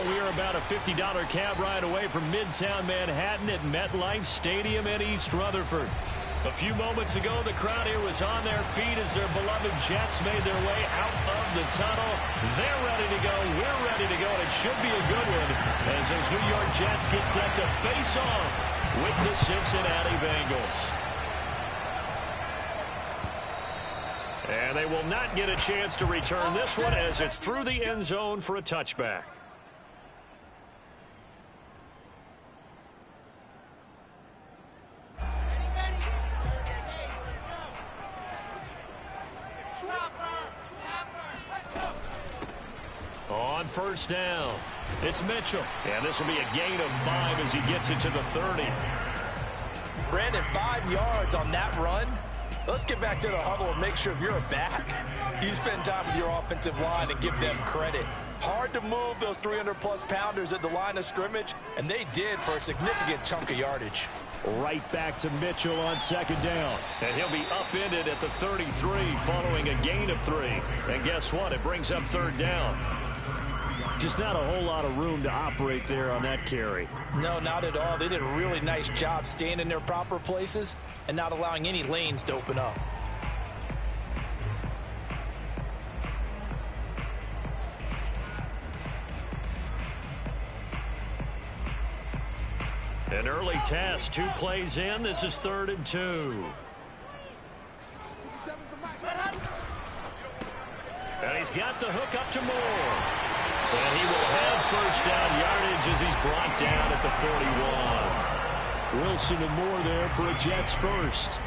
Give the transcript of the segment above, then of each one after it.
Well, we are about a $50 cab ride away from Midtown Manhattan at MetLife Stadium in East Rutherford. A few moments ago, the crowd here was on their feet as their beloved Jets made their way out of the tunnel. They're ready to go. We're ready to go, and it should be a good one as those New York Jets get set to face off with the Cincinnati Bengals. And they will not get a chance to return this one as it's through the end zone for a touchback. On first down, it's Mitchell. And this will be a gain of 5 as he gets it to the 30. Brandon, 5 yards on that run. Let's get back to the huddle and make sure if you're a back, you spend time with your offensive line and give them credit. Hard to move those 300-plus pounders at the line of scrimmage, and they did for a significant chunk of yardage. Right back to Mitchell on second down. And he'll be upended at the 33 following a gain of 3. And guess what? It brings up third down. Just not a whole lot of room to operate there on that carry. No, not at all. They did a really nice job staying in their proper places and not allowing any lanes to open up. An early test, 2 plays in. This is 3rd and 2. And he's got the hook up to Moore. And he will have first down yardage as he's brought down at the 41. Wilson and Moore there for a Jets first.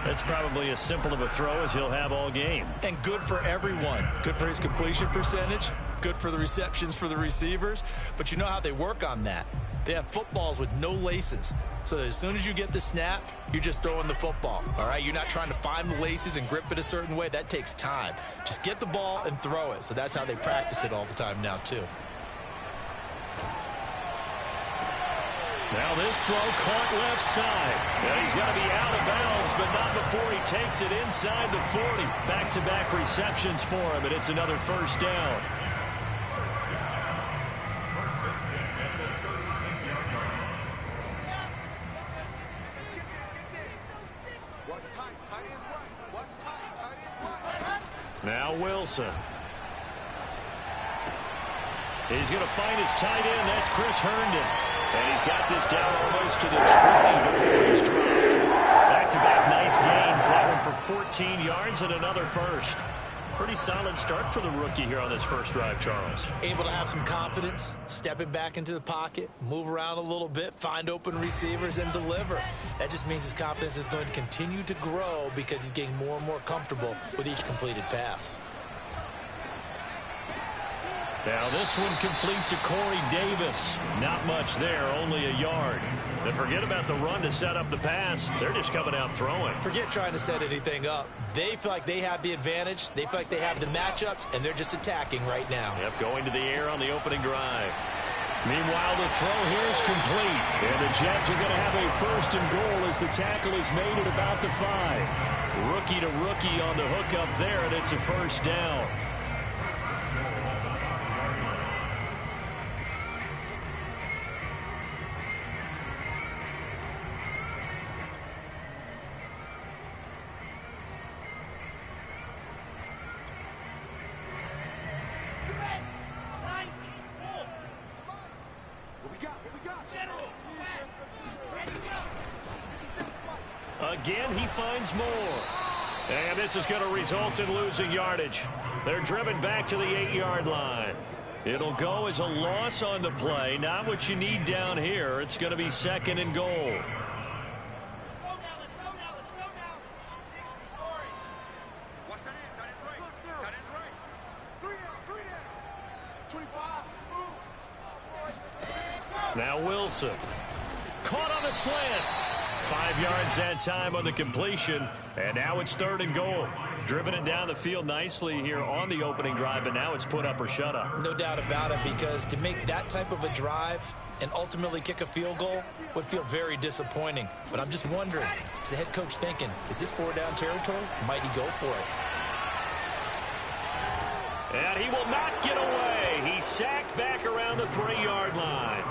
That's probably as simple of a throw as he'll have all game. And good for everyone. Good for his completion percentage. Good for the receptions for the receivers. But you know how they work on that. They have footballs with no laces. So that as soon as you get the snap, you're just throwing the football. All right, you're not trying to find the laces and grip it a certain way. That takes time. Just get the ball and throw it. So that's how they practice it all the time now, too. Now this throw caught left side. And he's going to be out of bounds, but not before he takes it inside the 40. Back-to-back receptions for him, and it's another first down. Now Wilson. He's going to find his tight end. That's Chris Herndon. And he's got this down almost to the 20 before he's dropped. Back-to-back nice gains. That one for 14 yards and another first. Pretty solid start for the rookie here on this first drive, Charles. Able to have some confidence, stepping back into the pocket, move around a little bit, find open receivers, and deliver. That just means his confidence is going to continue to grow because he's getting more and more comfortable with each completed pass. Now this one complete to Corey Davis. Not much there, only a yard. And forget about the run to set up the pass. They're just coming out throwing. Forget trying to set anything up. They feel like they have the advantage. They feel like they have the matchups, and they're just attacking right now. Yep, going to the air on the opening drive. Meanwhile, the throw here is complete. And the Jets are going to have a first and goal as the tackle is made at about the 5. Rookie to rookie on the hook up there, and it's a first down. Again, he finds Moore. And this is going to result in losing yardage. They're driven back to the 8-yard line. It'll go as a loss on the play. Not what you need down here. It's going to be 2nd and goal. Let's go now. 60 orange. Watch tight end. Tight end's right. 3 down. 25. Now Wilson. Caught on the slant. 5 yards that time on the completion, and now it's 3rd and goal. Driven it down the field nicely here on the opening drive, and now it's put up or shut up. No doubt about it, because to make that type of a drive and ultimately kick a field goal would feel very disappointing. But I'm just wondering, is the head coach thinking, is this 4-down territory? Might he go for it? And he will not get away. He's sacked back around the 3-yard line.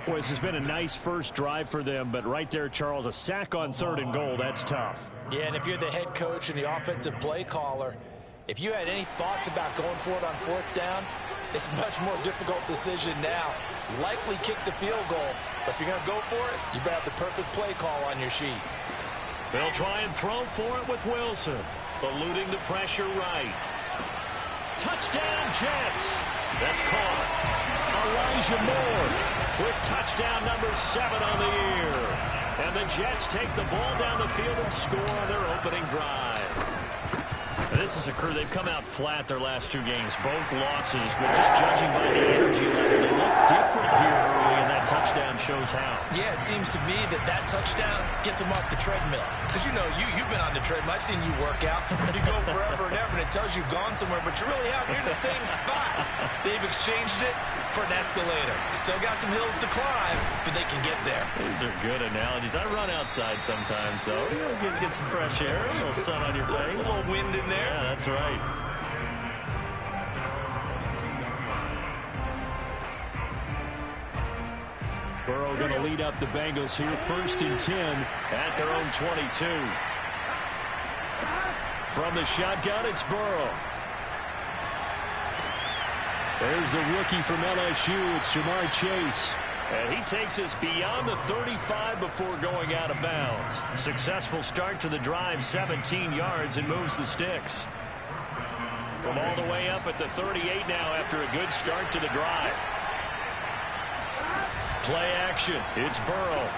Well, this has been a nice first drive for them, but right there, Charles, a sack on 3rd and goal, that's tough. Yeah, and if you're the head coach and the offensive play caller, if you had any thoughts about going for it on 4th down, it's a much more difficult decision now. Likely kick the field goal, but if you're going to go for it, you better have the perfect play call on your sheet. They'll try and throw for it with Wilson, eluding the pressure right. Touchdown, Jets. That's caught. Elijah Moore with touchdown number 7 on the year. And the Jets take the ball down the field and score on their opening drive. This is a crew. They've come out flat their last 2 games, both losses, but just judging by the energy level, they look different here early, and that touchdown shows how. Yeah, it seems to me that touchdown gets them off the treadmill. Because, you know, you've been on the treadmill. I've seen you work out. You go forever and ever, and it tells you you've gone somewhere, but you really haven't. You're in the same spot. They've exchanged it for an escalator. Still got some hills to climb, but they can get there. These are good analogies. I run outside sometimes, though. Get some fresh air, a little sun on your face. A little wind in there. Yeah, that's right. Burrow going to lead up the Bengals here, 1st and 10 at their own 22. From the shotgun, it's Burrow. There's the rookie from LSU. It's Jamar Chase. And he takes us beyond the 35 before going out of bounds. Successful start to the drive, 17 yards, and moves the sticks. From all the way up at the 38 now after a good start to the drive. Play action. It's Burrow.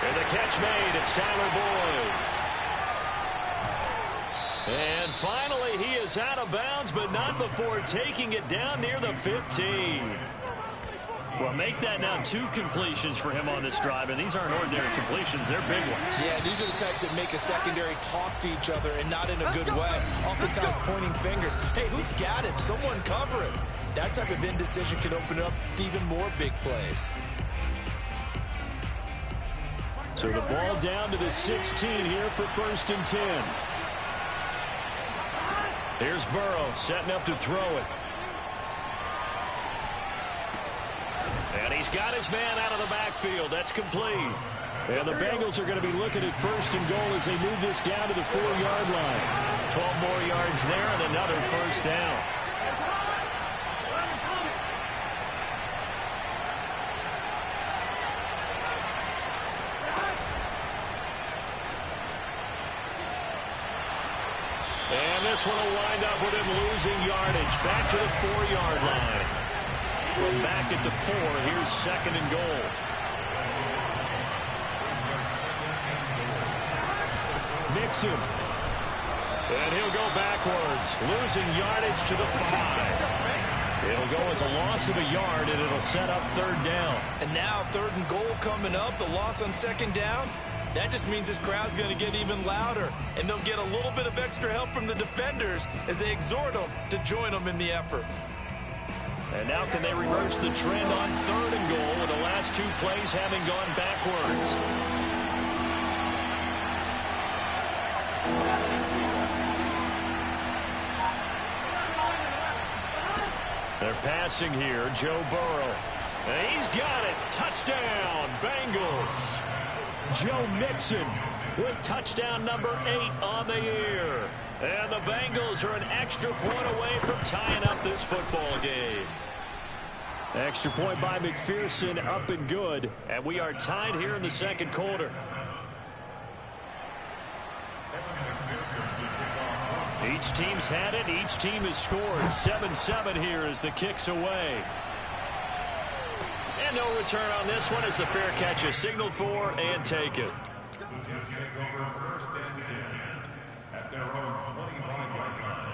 And the catch made. It's Tyler Boyd. And finally, he is out of bounds, but not before taking it down near the 15. Well, make that now 2 completions for him on this drive, and these aren't ordinary completions. They're big ones. Yeah, these are the types that make a secondary talk to each other and not in a good way. Oftentimes pointing fingers. Hey, who's got it? Someone cover it. That type of indecision can open up to even more big plays. So the ball down to the 16 here for 1st and 10. Here's Burrow setting up to throw it. And he's got his man out of the backfield. That's complete. And the Bengals are going to be looking at 1st and goal as they move this down to the 4-yard line. 12 more yards there and another 1st down. And this one will wind up with him losing yardage. Back to the 4-yard line. From back at the 4, here's 2nd and goal. Mixon. And he'll go backwards, losing yardage to the 5. It'll go as a loss of a yard, and it'll set up 3rd down. And now 3rd and goal coming up, the loss on 2nd down. That just means this crowd's going to get even louder, and they'll get a little bit of extra help from the defenders as they exhort them to join them in the effort. And now can they reverse the trend on 3rd and goal with the last 2 plays having gone backwards? They're passing here, Joe Burrow. And he's got it. Touchdown, Bengals. Joe Mixon with touchdown number 8 on the year. And the Bengals are an extra point away from tying up this football game. Extra point by McPherson, up and good. And we are tied here in the 2nd quarter. Each team's had it. Each team has scored. 7-7 here as the kick's away. And no return on this one as the fair catch is signaled for and taken. Jets take over 1st and 10 at their own 25-yard line.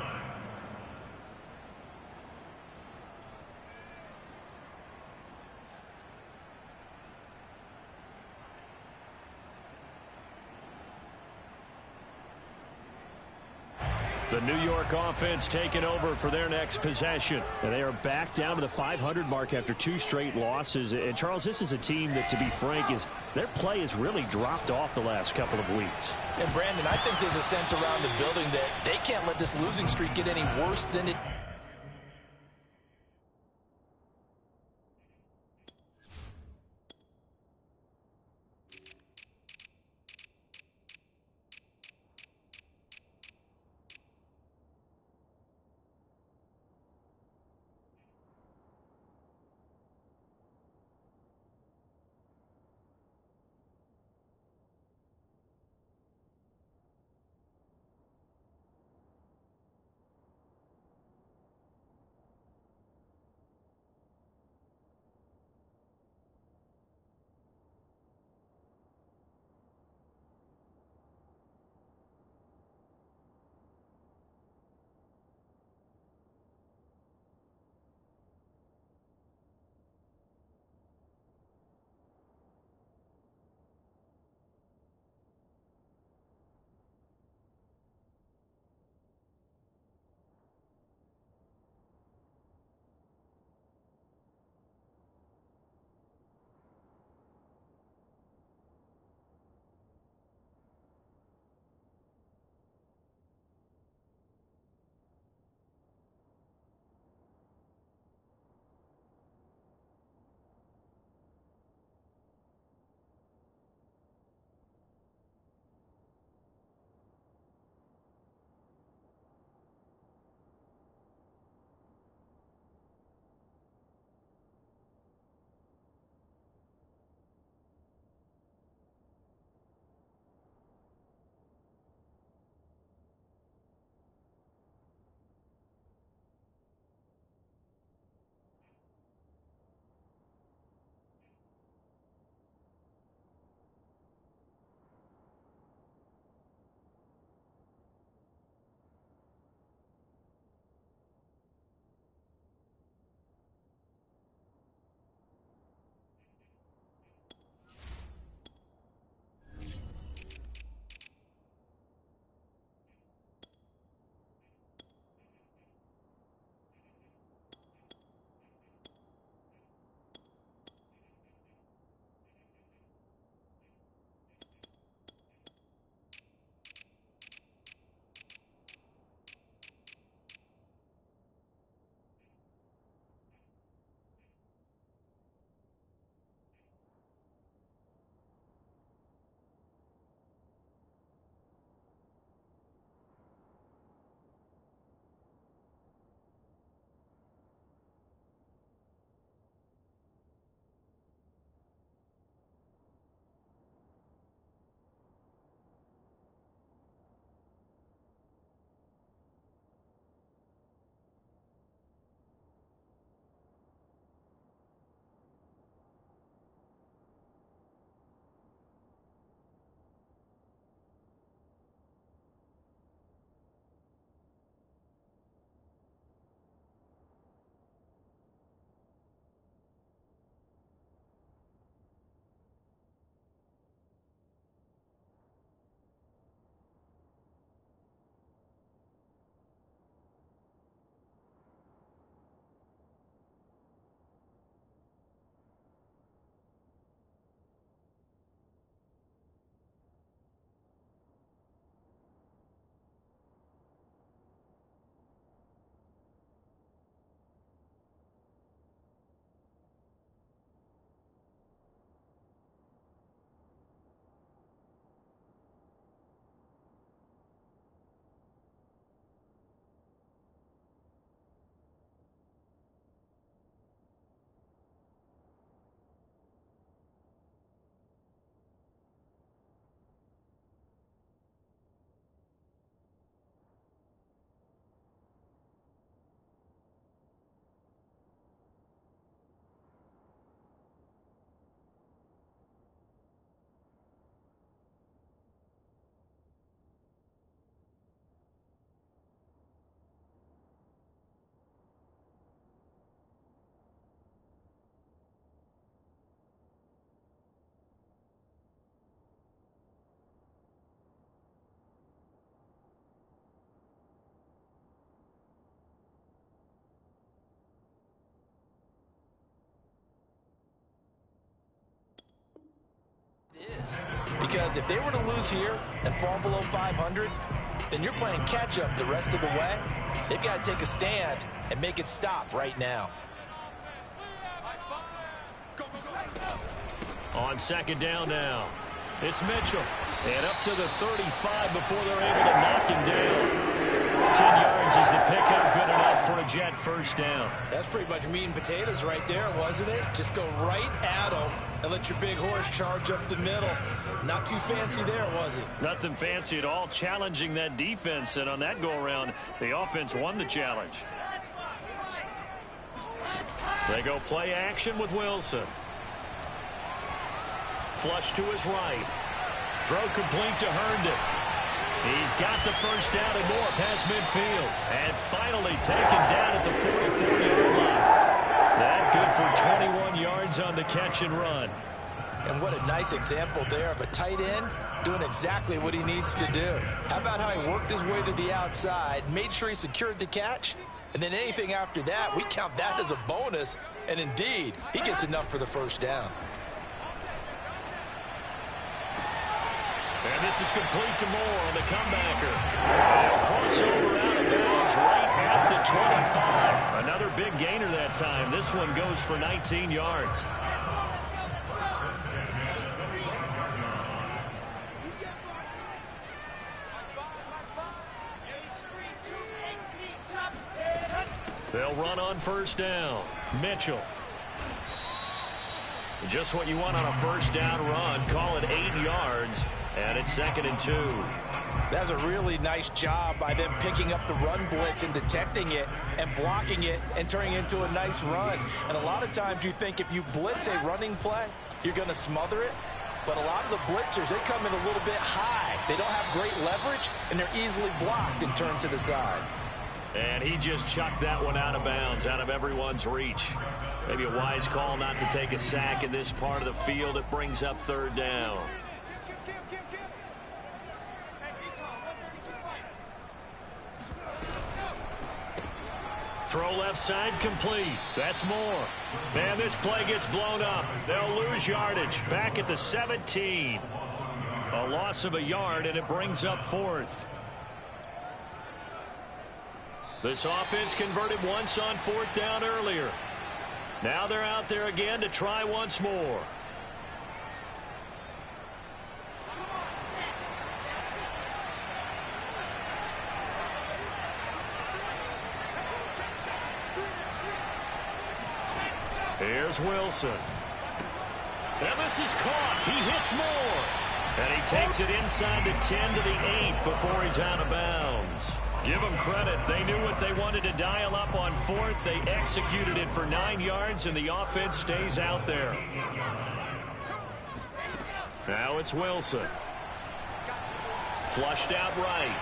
The New York offense taking over for their next possession. And they are back down to the 500 mark after 2 straight losses. And, Charles, this is a team that, to be frank, their play has really dropped off the last couple of weeks. And, Brandon, I think there's a sense around the building that they can't let this losing streak get any worse than it is. Because if they were to lose here and fall below 500, then you're playing catch-up the rest of the way. They've got to take a stand and make it stop right now. On second down now, it's Mitchell. And up to the 35 before they're able to knock him down. 10 yards is the pickup, good enough for a Jet first down. That's pretty much meat and potatoes right there, wasn't it? Just go right at them and let your big horse charge up the middle. Not too fancy there, was it? Nothing fancy at all, challenging that defense. And on that go-around, the offense won the challenge. They go play action with Wilson. Flush to his right. Throw complete to Herndon. He's got the first down and more past midfield. And finally taken down at the 44-yard line. That good for 21 yards on the catch and run. And what a nice example there of a tight end doing exactly what he needs to do. How about how he worked his way to the outside, made sure he secured the catch, and then anything after that, we count that as a bonus. And indeed, he gets enough for the first down. And this is complete to Moore on the comebacker. They'll cross over out of bounds right at the 25. Another big gainer that time. This one goes for 19 yards. They'll run on first down. Mitchell. Just what you want on a first down run. Call it 8 yards. And it's 2nd and 2. That's a really nice job by them picking up the run blitz and detecting it and blocking it and turning it into a nice run. And a lot of times you think if you blitz a running play, you're going to smother it. But a lot of the blitzers, they come in a little bit high. They don't have great leverage, and they're easily blocked and turned to the side. And he just chucked that one out of bounds, out of everyone's reach. Maybe a wise call not to take a sack in this part of the field. It brings up 3rd down. Throw left side complete. That's Moore. Man, this play gets blown up. They'll lose yardage. Back at the 17. A loss of a yard, and it brings up 4th. This offense converted once on 4th down earlier. Now they're out there again to try once more. Here's Wilson. And this is caught. He hits Moore. And he takes it inside the 10 to the 8 before he's out of bounds. Give them credit. They knew what they wanted to dial up on 4th. They executed it for 9 yards, and the offense stays out there. Now it's Wilson. Flushed out right.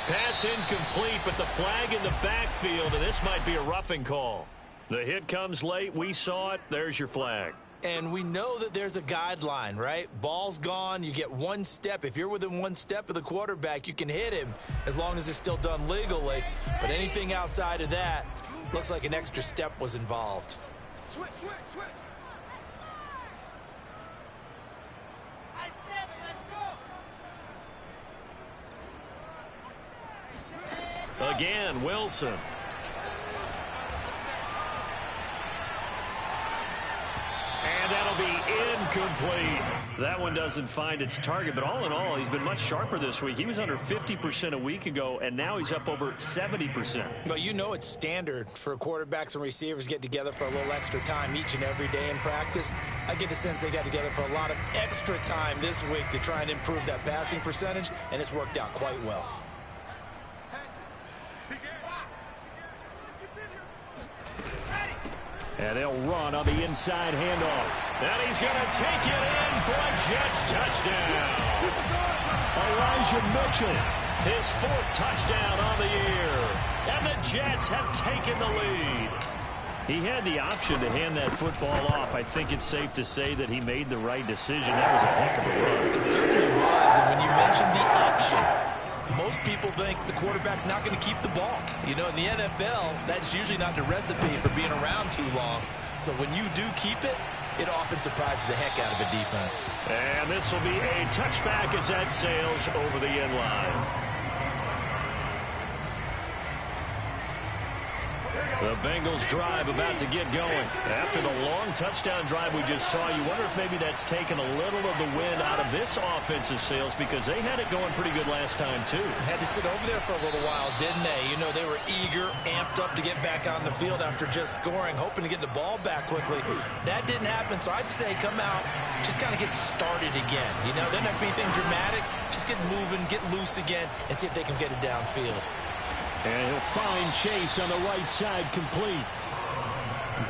Pass incomplete, but the flag in the backfield, and this might be a roughing call. The hit comes late. We saw it. There's your flag. And we know that there's a guideline, right? Ball's gone. You get 1 step. If you're within 1 step of the quarterback, you can hit him as long as it's still done legally. But anything outside of that, looks like an extra step was involved. Switch. I said let's go. Again, Wilson. And that'll be incomplete. That one doesn't find its target, but all in all, he's been much sharper this week. He was under 50% a week ago, and now he's up over 70%. Well, you know it's standard for quarterbacks and receivers get together for a little extra time each and every day in practice. I get the sense they got together for a lot of extra time this week to try and improve that passing percentage, and it's worked out quite well. And they'll run on the inside handoff. And he's going to take it in for a Jets touchdown. Elijah Mitchell, his 4th touchdown on the year. And the Jets have taken the lead. He had the option to hand that football off. I think it's safe to say that he made the right decision. That was a heck of a run. It certainly was. And when you mentioned the option, most people think the quarterback's not going to keep the ball. You know, in the NFL, that's usually not the recipe for being around too long. So when you do keep it, it often surprises the heck out of a defense. And this will be a touchback as that sails over the end line. The Bengals drive about to get going. After the long touchdown drive we just saw, you wonder if maybe that's taken a little of the wind out of this offensive sails, because they had it going pretty good last time too. Had to sit over there for a little while, didn't they? You know, they were eager, amped up to get back on the field after just scoring, hoping to get the ball back quickly. That didn't happen, so I'd say come out, just kind of get started again. You know, doesn't have to be anything dramatic. Just get moving, get loose again, and see if they can get it downfield. And he'll find Chase on the right side, complete.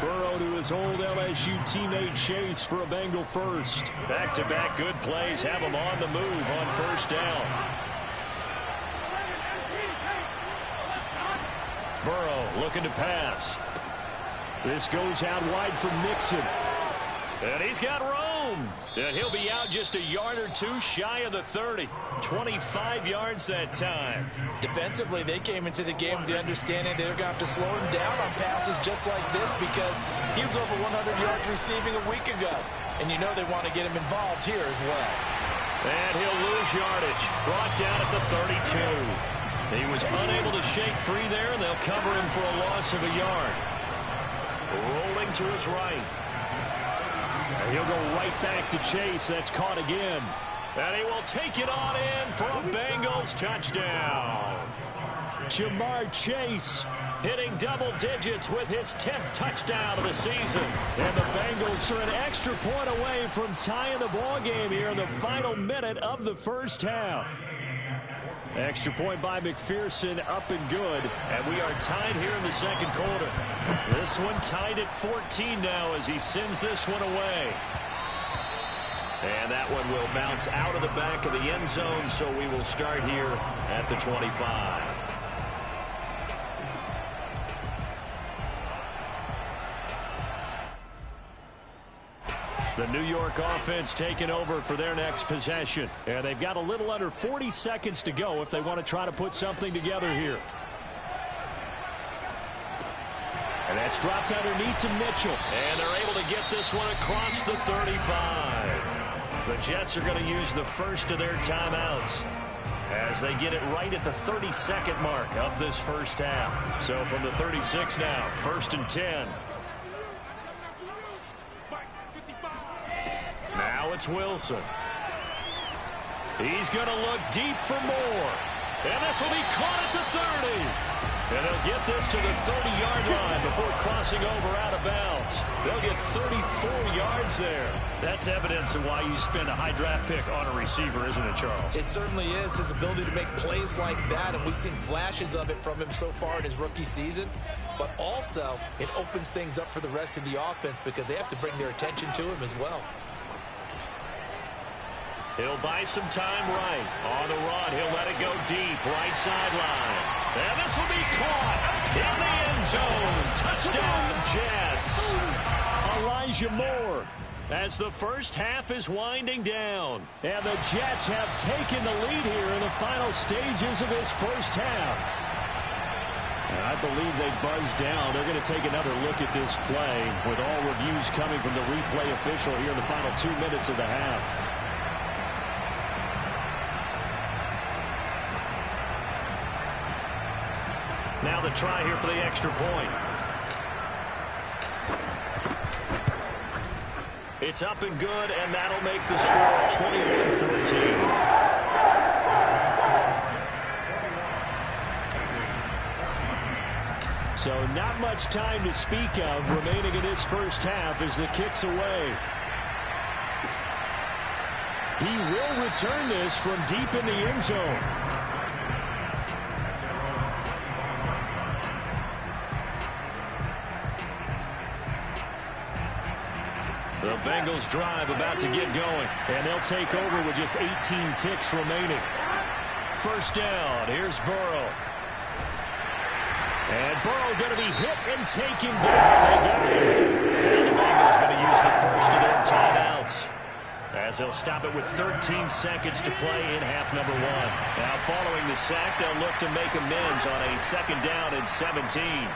Burrow to his old LSU teammate Chase for a Bengal first. Back-to-back good plays have him on the move on first down. Burrow looking to pass. This goes out wide for Mixon. And he's got room. And he'll be out just a yard or two shy of the 30. 25 yards that time. Defensively, they came into the game with the understanding they're going to have to slow him down on passes just like this, because he was over 100 yards receiving a week ago. And you know they want to get him involved here as well. And he'll lose yardage. Brought down at the 32. He was unable to shake free there, and they'll cover him for a loss of a yard. Rolling to his right. And he'll go right back to Chase. That's caught again. And he will take it on in for a Bengals touchdown. Jamar Chase hitting double digits with his 10th touchdown of the season. And the Bengals are an extra point away from tying the ball game here in the final minute of the first half. Extra point by McPherson, up and good. And we are tied here in the second quarter. This one tied at 14 now as he sends this one away. And that one will bounce out of the back of the end zone, so we will start here at the 25. The New York offense taking over for their next possession. And they've got a little under 40 seconds to go if they want to try to put something together here. And that's dropped underneath to Mitchell. And they're able to get this one across the 35. The Jets are going to use the first of their timeouts as they get it right at the 32nd mark of this first half. So from the 36 now, 1st and 10. Now it's Wilson. He's going to look deep for more. And this will be caught at the 30. And they'll get this to the 30-yard line before crossing over out of bounds. They'll get 34 yards there. That's evidence of why you spend a high draft pick on a receiver, isn't it, Charles? It certainly is. His ability to make plays like that, and we've seen flashes of it from him so far in his rookie season. But also, it opens things up for the rest of the offense because they have to bring their attention to him as well. He'll buy some time right. On the run, he'll let it go deep. Right sideline. And this will be caught in the end zone. Touchdown, Jets. Elijah Moore. As the first half is winding down. And the Jets have taken the lead here in the final stages of this first half. And I believe they buzzed down. They're going to take another look at this play with all reviews coming from the replay official here in the final 2 minutes of the half. Now the try here for the extra point. It's up and good, and that'll make the score 21-14. So not much time to speak of remaining in this first half as the kick's away. He will return this from deep in the end zone. The Bengals drive about to get going. And they'll take over with just 18 ticks remaining. First down. Here's Burrow. And Burrow going to be hit and taken down. They got him. And the Bengals going to use the first of their timeouts, as they'll stop it with 13 seconds to play in half number 1. Now following the sack, they'll look to make amends on a second down and 17.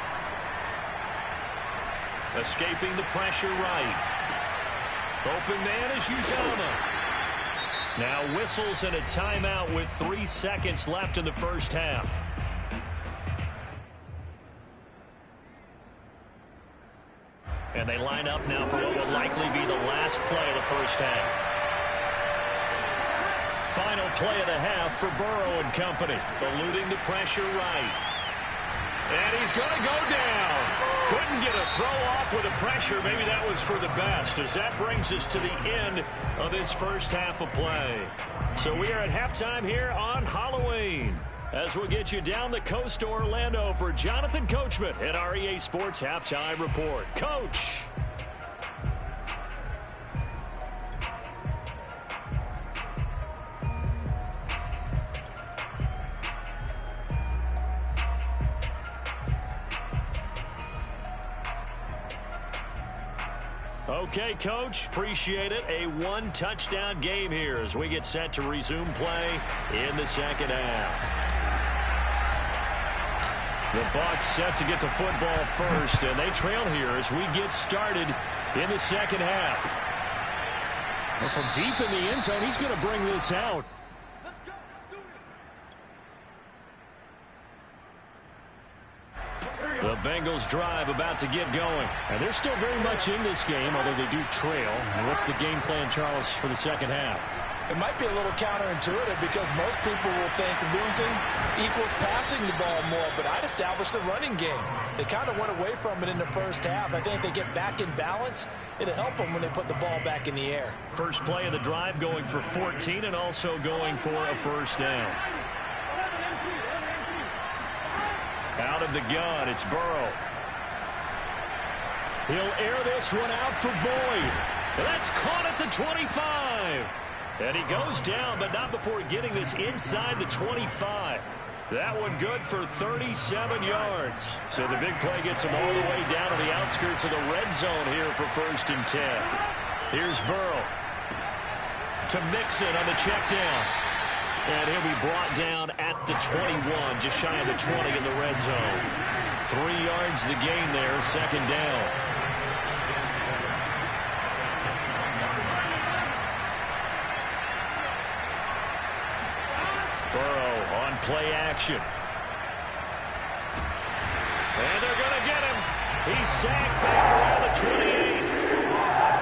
Escaping the pressure right. Open man is Uzama. Now whistles and a timeout with 3 seconds left in the first half. And they line up now for what will likely be the last play of the first half. Final play of the half for Burrow and company. Eluding the pressure right. And he's going to go down. Couldn't get a throw off with the pressure. Maybe that was for the best, as that brings us to the end of this first half of play. So we are at halftime here on Halloween, as we'll get you down the coast to Orlando for Jonathan Coachman at our EA Sports Halftime Report. Coach. Okay, Coach, appreciate it. A one-touchdown game here as we get set to resume play in the second half. The Bucs set to get the football first, and they trail here as we get started in the second half. Well, from deep in the end zone, he's going to bring this out. The Bengals drive about to get going. And they're still very much in this game, although they do trail. And what's the game plan, Charles, for the second half? It might be a little counterintuitive because most people will think losing equals passing the ball more, but I'd establish the running game. They kind of went away from it in the first half. I think if they get back in balance, it'll help them when they put the ball back in the air. First play of the drive going for 14 and also going for a first down. Out of the gun, it's Burrow. He'll air this one out for Boyd. That's caught at the 25. And he goes down, but not before getting this inside the 25. That one good for 37 yards. So the big play gets him all the way down to the outskirts of the red zone here for 1st and 10. Here's Burrow to Mixon on the check down. And he'll be brought down at the 21, just shy of the 20 in the red zone. 3 yards the gain there, second down. Burrow on play action. And they're going to get him. He's sacked back around the 28.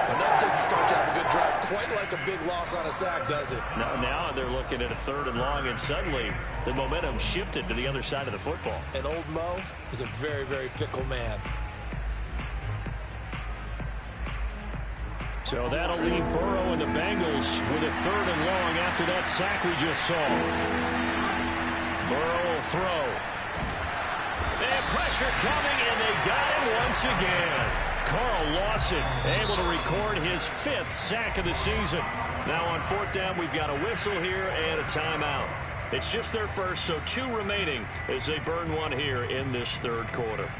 And that takes a start to have a good drive. Quite like a big loss on a sack, does it? No, now they're looking at a 3rd and long, and suddenly the momentum shifted to the other side of the football. And old Mo is a very, very fickle man. So that'll leave Burrow and the Bengals with a 3rd and long after that sack we just saw. Burrow will throw. And pressure coming, and they got him once again. Carl Lawson able to record his 5th sack of the season. Now on 4th down, we've got a whistle here and a timeout. It's just their first, so 2 remaining as they burn one here in this 3rd quarter.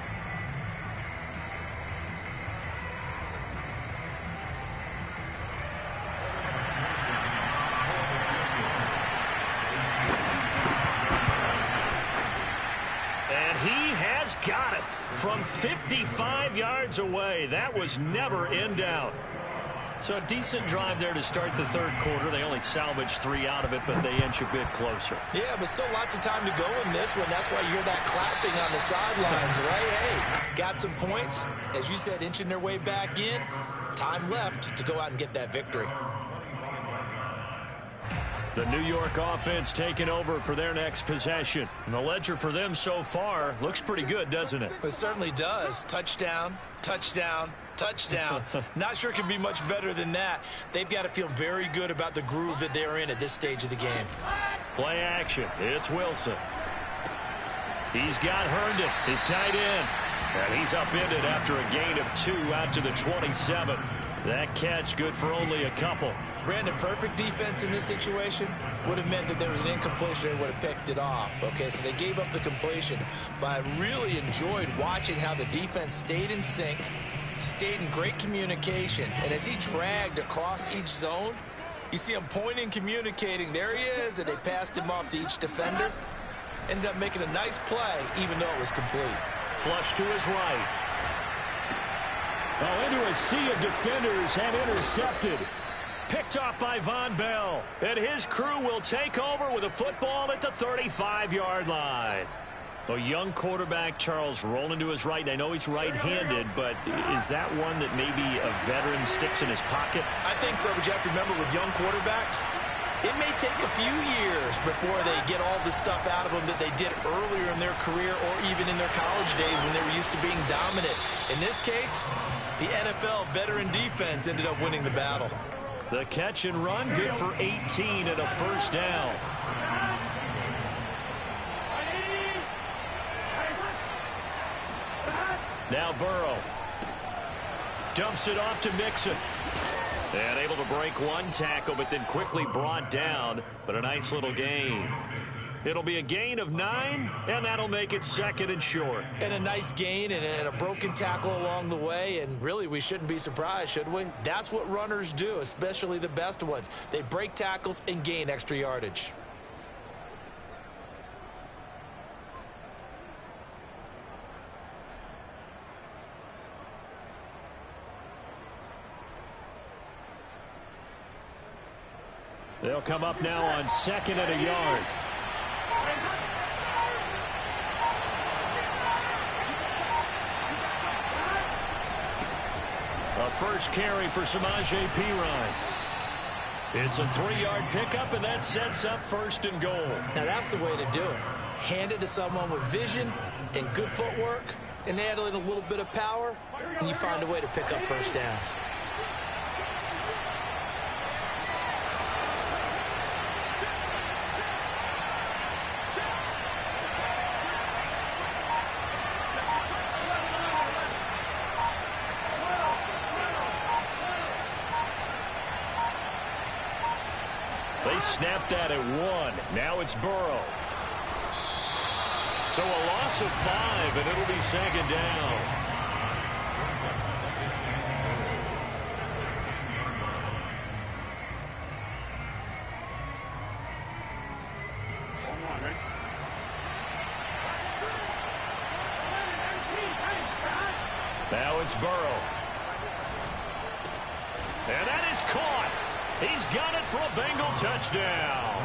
And he has got it from 55 yards away. That was never in doubt. So a decent drive there to start the 3rd quarter. They only salvaged 3 out of it, but they inch a bit closer. Yeah, but still lots of time to go in this one. That's why you hear that clapping on the sidelines, right? Hey, got some points. As you said, inching their way back in. Time left to go out and get that victory. The New York offense taking over for their next possession. And the ledger for them so far looks pretty good, doesn't it? It certainly does. Touchdown, touchdown, touchdown. Not sure it can be much better than that. They've got to feel very good about the groove that they're in at this stage of the game. Play action. It's Wilson. He's got Herndon, his tight end. And he's upended after a gain of 2 out to the 27. That catch good for only a couple. Brandon, perfect defense in this situation would have meant that there was an incompletion. They would have picked it off. Okay, so they gave up the completion. But I really enjoyed watching how the defense stayed in sync, stayed in great communication. And as he dragged across each zone, you see him pointing, communicating. There he is, and they passed him off to each defender. Ended up making a nice play, even though it was complete. Flush to his right. Oh, into a sea of defenders and intercepted. Picked off by Von Bell. And his crew will take over with a football at the 35-yard line. A young quarterback, Charles, rolling to his right. And I know he's right-handed, but is that one that maybe a veteran sticks in his pocket? I think so, but you have to remember with young quarterbacks, it may take a few years before they get all the stuff out of them that they did earlier in their career or even in their college days when they were used to being dominant. In this case, the NFL veteran defense ended up winning the battle. The catch and run, good for 18 and a first down. Now Burrow dumps it off to Mixon. And able to break one tackle, but then quickly brought down. But a nice little gain. It'll be a gain of 9, and that'll make it 2nd and short. And a nice gain and a broken tackle along the way, and really we shouldn't be surprised, should we? That's what runners do, especially the best ones. They break tackles and gain extra yardage. They'll come up now on 2nd and a yard. A first carry for Samaje Perine. It's a 3-yard pickup, and that sets up 1st and goal. Now that's the way to do it. Hand it to someone with vision and good footwork, and add in a little bit of power, and you find a way to pick up first downs. They snapped that at 1. Now it's Burrow. So a loss of 5, and it'll be 2nd down. Now it's Burrow. And that is caught. He's got it for a Bengal touchdown.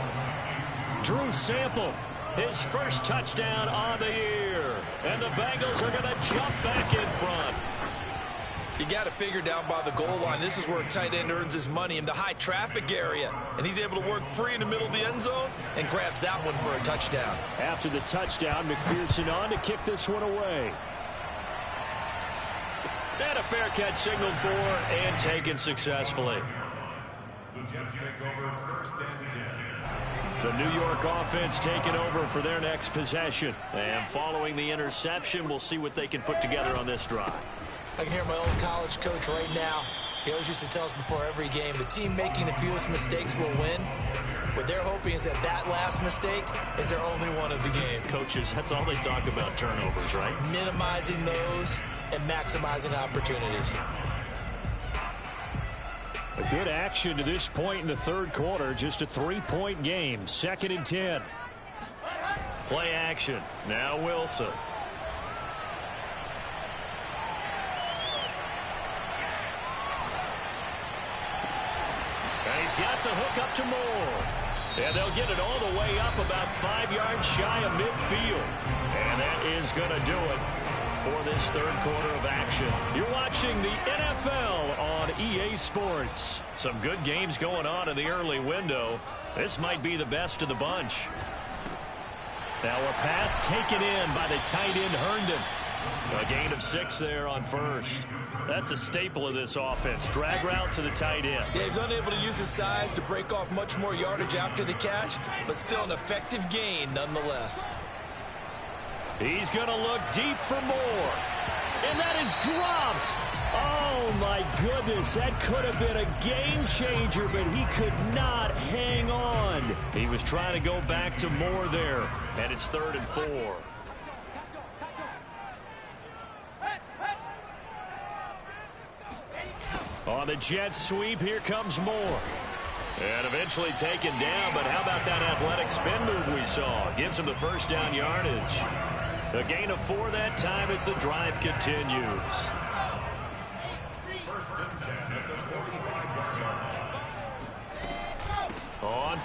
Drew Sample, his first touchdown on the year. And the Bengals are going to jump back in front. You got to figure down by the goal line. This is where a tight end earns his money in the high traffic area. And he's able to work free in the middle of the end zone and grabs that one for a touchdown. After the touchdown, McPherson on to kick this one away. And a fair catch signaled for and taken successfully. The Jets take over 1st and 10. The New York offense taking over for their next possession. And following the interception, we'll see what they can put together on this drive. I can hear my old college coach right now. He always used to tell us before every game, the team making the fewest mistakes will win. What they're hoping is that that last mistake is their only one of the game. Coaches, that's all they talk about, turnovers, right? Minimizing those and maximizing opportunities. A good action to this point in the 3rd quarter. Just a 3-point game. 2nd and 10. Play action. Now Wilson. And he's got the hook up to Moore. And they'll get it all the way up about 5 yards shy of midfield. And that is going to do it for this 3rd quarter of action. You're watching the NFL on EA Sports. Some good games going on in the early window. This might be the best of the bunch. Now a pass taken in by the tight end Herndon. A gain of 6 there on 1st. That's a staple of this offense. Drag route to the tight end. Yeah, he's unable to use his size to break off much more yardage after the catch, but still an effective gain nonetheless. He's going to look deep for more. And that is dropped. Oh, my goodness. That could have been a game changer, but he could not hang on. He was trying to go back to Moore there, and it's 3rd and 4. On the Jets sweep, here comes Moore. And eventually taken down, but how about that athletic spin move we saw? Gives him the first down yardage. A gain of 4 that time as the drive continues.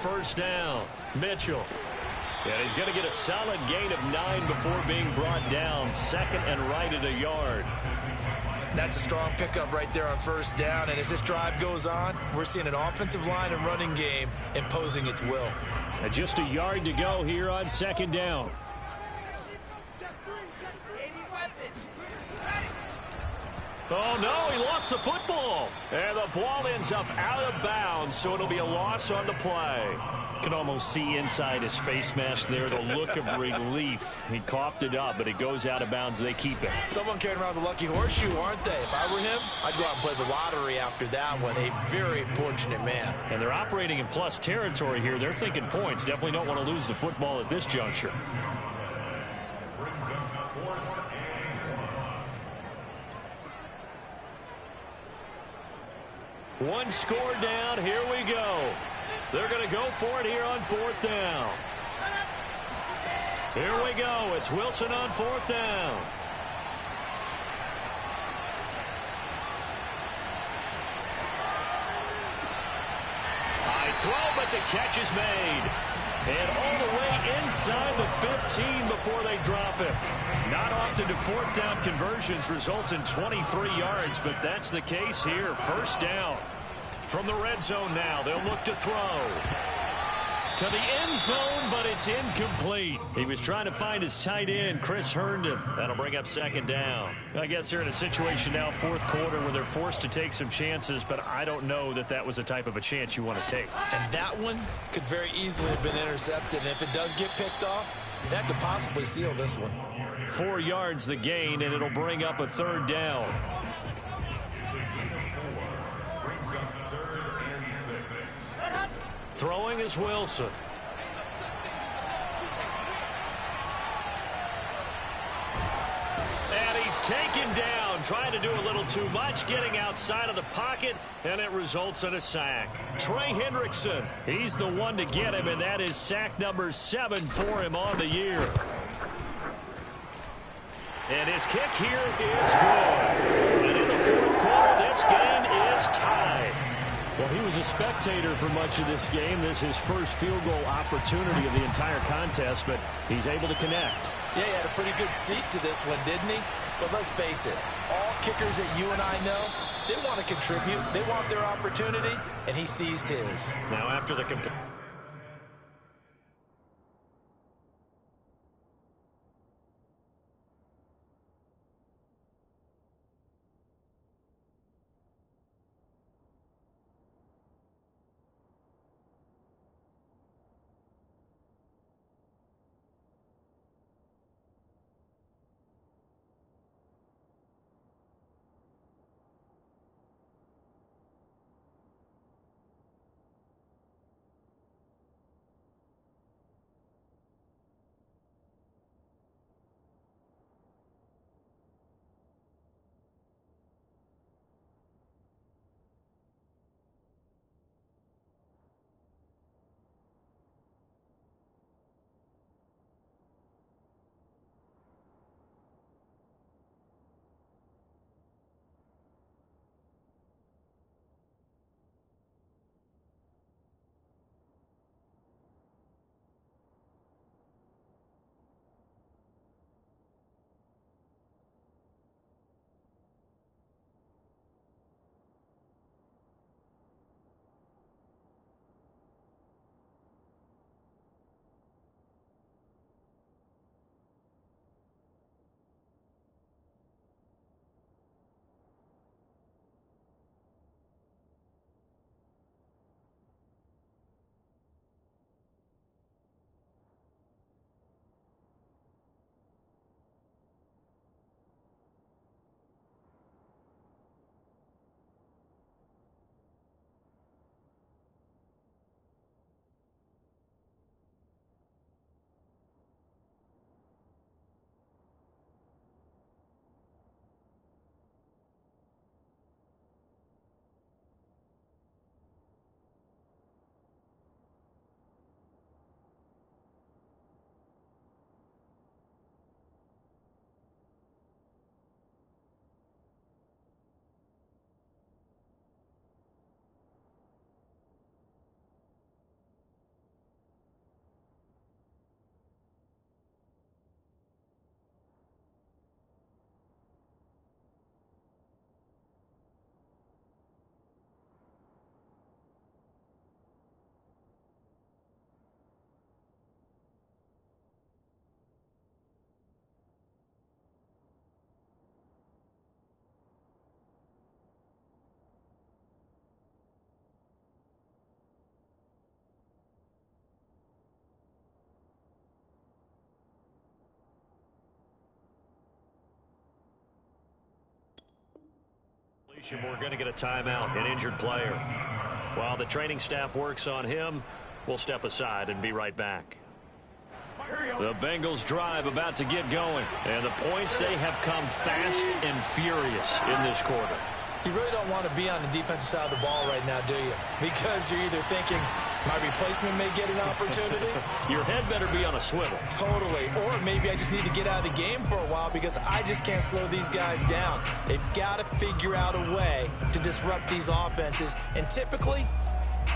first down. Mitchell. And he's going to get a solid gain of 9 before being brought down. Second and right at a yard. That's a strong pickup right there on first down. And as this drive goes on, we're seeing an offensive line and running game imposing its will. And just a yard to go here on second down. Oh, no, he lost the football. And the ball ends up out of bounds, so it'll be a loss on the play. You can almost see inside his face mask there the look of relief. He coughed it up, but it goes out of bounds. They keep it. Someone carrying around the lucky horseshoe, aren't they? If I were him, I'd go out and play the lottery after that one. A very fortunate man. And they're operating in plus territory here. They're thinking points. Definitely don't want to lose the football at this juncture. One score down. Here we go. They're going to go for it here on fourth down. Here we go. It's Wilson on fourth down. High throw, but the catch is made. And all the way inside the 15 before they drop it. Not often do fourth down conversions result in 23 yards, but that's the case here. First down. From the red zone now, they'll look to throw. To the end zone, but it's incomplete. He was trying to find his tight end, Chris Herndon. That'll bring up second down. I guess they're in a situation now, fourth quarter, where they're forced to take some chances, but I don't know that that was the type of a chance you want to take. And that one could very easily have been intercepted. And if it does get picked off, that could possibly seal this one. 4 yards the gain, and it'll bring up a third down. Throwing is Wilson. And he's taken down, trying to do a little too much, getting outside of the pocket, and it results in a sack. Trey Hendrickson, he's the one to get him, and that is sack number 7 for him on the year. And his kick here is good. And in the fourth quarter, this game is tied. Well, he was a spectator for much of this game. This is his first field goal opportunity of the entire contest, but he's able to connect. Yeah, he had a pretty good seat to this one, didn't he? But let's face it, all kickers that you and I know, they want to contribute. They want their opportunity, and he seized his. Now after the We're going to get a timeout, an injured player. While the training staff works on him, we'll step aside and be right back. The Bengals drive about to get going, and the points, they have come fast and furious in this quarter. You really don't want to be on the defensive side of the ball right now, do you? Because you're either thinking, my replacement may get an opportunity. Your head better be on a swivel. Totally. Or maybe I just need to get out of the game for a while because I just can't slow these guys down. They've got to figure out a way to disrupt these offenses. And typically,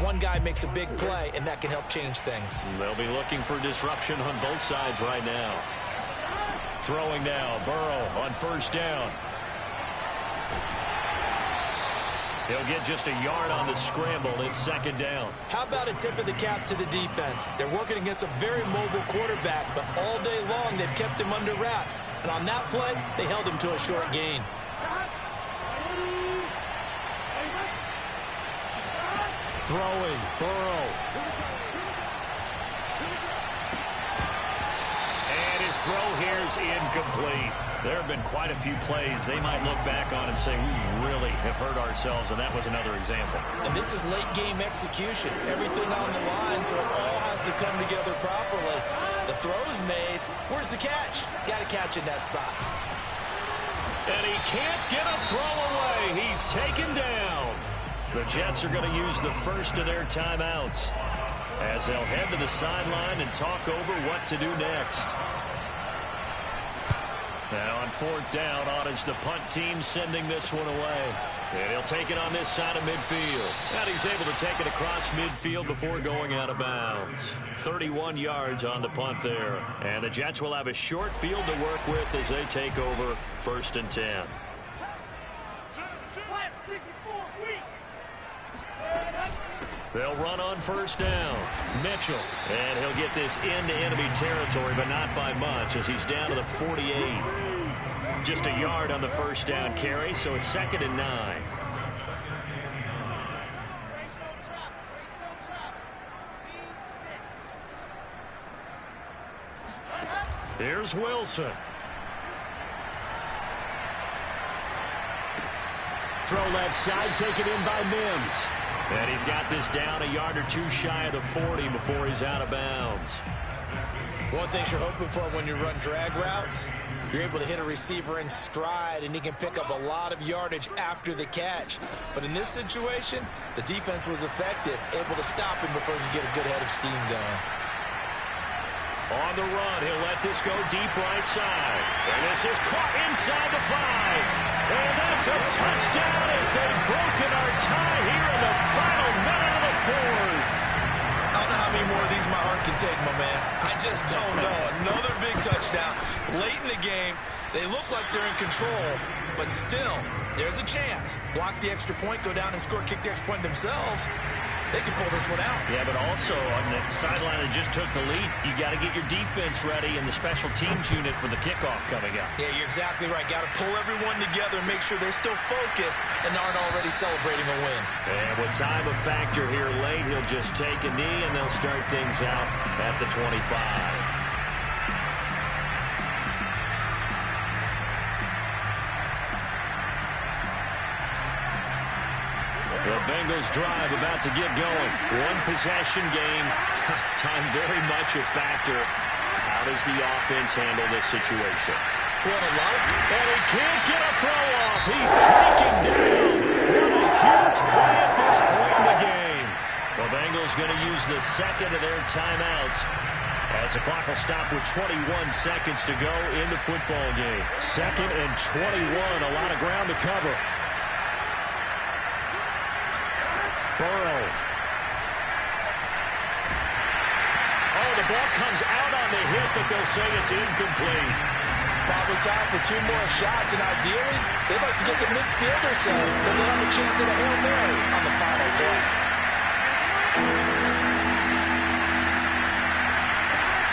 one guy makes a big play, and that can help change things. They'll be looking for disruption on both sides right now. Throwing now, Burrow on first down. He'll get just a yard on the scramble. It's second down. How about a tip of the cap to the defense? They're working against a very mobile quarterback, but all day long they've kept him under wraps. And on that play, they held him to a short gain. Throwing, Burrow. And his throw here is incomplete. There have been quite a few plays they might look back on and say, we really have hurt ourselves, and that was another example. And this is late-game execution. Everything on the line, so it all has to come together properly. The throw's made. Where's the catch? Got to catch in that spot. And he can't get a throw away. He's taken down. The Jets are going to use the first of their timeouts as they'll head to the sideline and talk over what to do next. Now on fourth down, Otto's the punt team sending this one away. And he'll take it on this side of midfield. And he's able to take it across midfield before going out of bounds. 31 yards on the punt there. And the Jets will have a short field to work with as they take over first and 10. They'll run on first down. Mitchell. And he'll get this into enemy territory, but not by much as he's down to the 48. Just a yard on the first down carry, so it's second and 9. Here's Wilson. Throw left side, taken in by Mims. And he's got this down a yard or two shy of the 40 before he's out of bounds. One thing you're hoping for when you run drag routes, you're able to hit a receiver in stride, and he can pick up a lot of yardage after the catch. But in this situation, the defense was effective, able to stop him before he could get a good head of steam going. On the run, he'll let this go deep right side. And this is caught inside the 5. And that's a touchdown as they've broken our tie here in the final minute of the fourth. I don't know how many more of these my heart can take, my man. I just don't know. Another big touchdown. Late in the game, they look like they're in control, but still, there's a chance. Block the extra point, go down and score, kick the extra point themselves. They can pull this one out. Yeah, but also on the sideline that just took the lead, you got to get your defense ready and the special teams unit for the kickoff coming up. Yeah, you're exactly right. Got to pull everyone together and make sure they're still focused and aren't already celebrating a win. And with time a factor here late, he'll just take a knee and they'll start things out at the 25. The Bengals drive about to get going. One possession game. Time very much a factor. How does the offense handle this situation? What a lot. And he can't get a throw off. He's taken down. What a huge play at this point in the game. The Bengals going to use the second of their timeouts as the clock will stop with 21 seconds to go in the football game. Second and 21. A lot of ground to cover. Burrow. Oh, the ball comes out on the hit, but they'll say it's incomplete. Probably time for two more shots, and ideally, they'd like to get the midfield or so they have a chance at a Hail Mary on the final play.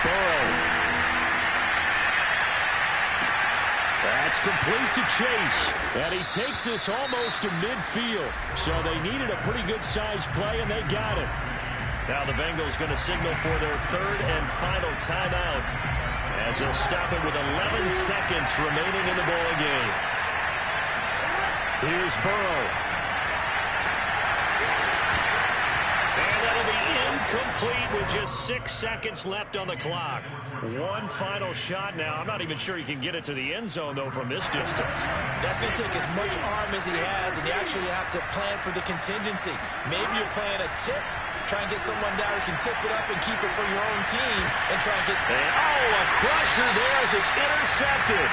Burrow. That's complete to Chase. And he takes this almost to midfield. So they needed a pretty good-sized play, and they got it. Now the Bengals going to signal for their third and final timeout as they'll stop it with 11 seconds remaining in the ball game. Here's Burrow. And that'll be incomplete with just 6 seconds left on the clock. One final shot now. I'm not even sure he can get it to the end zone, though, from this distance. That's going to take as much arm as he has, and you actually have to plan for the contingency. Maybe you're playing a tip. Try and get someone down who can tip it up and keep it for your own team and try and get... Oh, a crusher there as it's intercepted.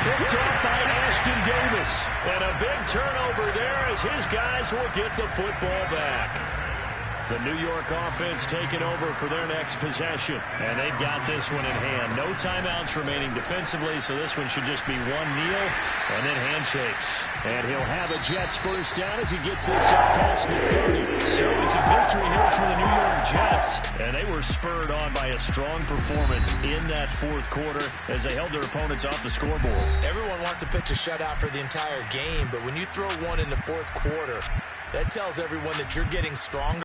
Picked off by Ashton Davis. And a big turnover there as his guys will get the football back. The New York offense taking over for their next possession. And they've got this one in hand. No timeouts remaining defensively, so this one should just be one kneel and then handshakes. And he'll have a Jets first down as he gets this up past the 30. So it's a victory here for the New York Jets. And they were spurred on by a strong performance in that fourth quarter as they held their opponents off the scoreboard. Everyone wants to pitch a shutout for the entire game, but when you throw one in the fourth quarter, that tells everyone that you're getting stronger.